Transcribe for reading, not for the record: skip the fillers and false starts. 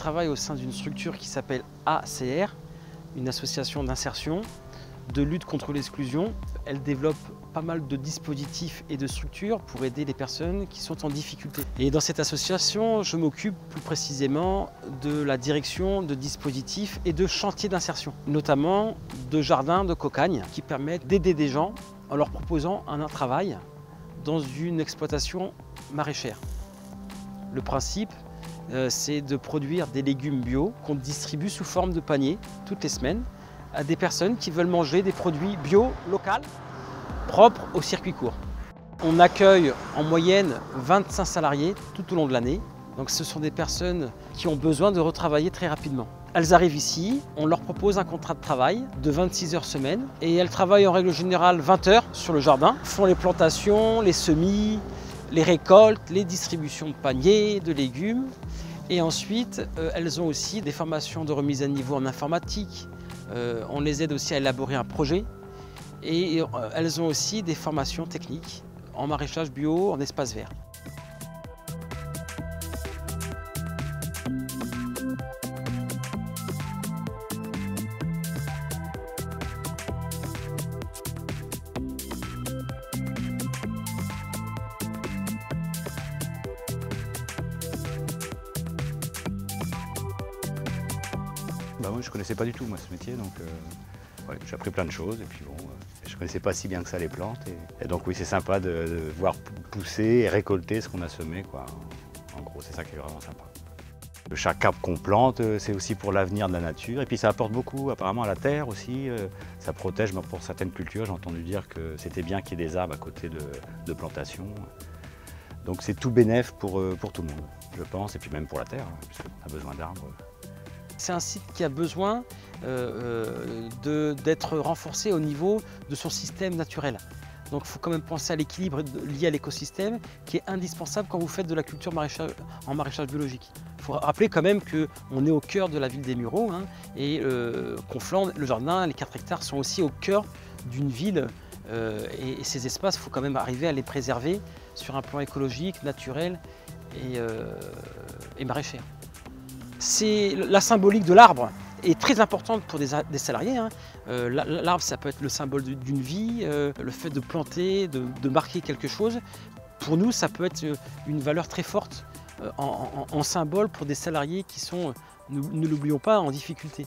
travaille au sein d'une structure qui s'appelle ACR, une association d'insertion, de lutte contre l'exclusion. Elle développe pas mal de dispositifs et de structures pour aider les personnes qui sont en difficulté. Et dans cette association, je m'occupe plus précisément de la direction de dispositifs et de chantiers d'insertion, notamment de jardins de cocagne qui permettent d'aider des gens en leur proposant un travail dans une exploitation maraîchère. Le principe, c'est de produire des légumes bio qu'on distribue sous forme de panier toutes les semaines à des personnes qui veulent manger des produits bio, locaux, propres au circuit court. On accueille en moyenne 25 salariés tout au long de l'année. Donc ce sont des personnes qui ont besoin de retravailler très rapidement. Elles arrivent ici, on leur propose un contrat de travail de 26 heures semaine et elles travaillent en règle générale 20 heures sur le jardin, font les plantations, les semis, les récoltes, les distributions de paniers, de légumes. Et ensuite, elles ont aussi des formations de remise à niveau en informatique. On les aide aussi à élaborer un projet. Et elles ont aussi des formations techniques en maraîchage bio, en espace vert. Bah moi je ne connaissais pas du tout moi ce métier, donc ouais, j'ai appris plein de choses et puis bon, je ne connaissais pas si bien que ça les plantes et donc oui c'est sympa de voir pousser et récolter ce qu'on a semé quoi. En gros c'est ça qui est vraiment sympa. Chaque arbre qu'on plante c'est aussi pour l'avenir de la nature et puis ça apporte beaucoup apparemment à la terre aussi, ça protège pour certaines cultures, j'ai entendu dire que c'était bien qu'il y ait des arbres à côté de plantations. Donc c'est tout bénef pour tout le monde je pense et puis même pour la terre, puisqu'on a besoin d'arbres. C'est un site qui a besoin d'être renforcé au niveau de son système naturel. Donc il faut quand même penser à l'équilibre lié à l'écosystème qui est indispensable quand vous faites de la culture en maraîchage biologique. Il faut rappeler quand même qu'on est au cœur de la ville des Mureaux et Conflans, le jardin, les 4 hectares sont aussi au cœur d'une ville et ces espaces, il faut quand même arriver à les préserver sur un plan écologique, naturel et maraîcher. La symbolique de l'arbre est très importante pour des salariés. L'arbre, ça peut être le symbole d'une vie, le fait de planter, de marquer quelque chose. Pour nous, ça peut être une valeur très forte en symbole pour des salariés qui sont, ne l'oublions pas, en difficulté.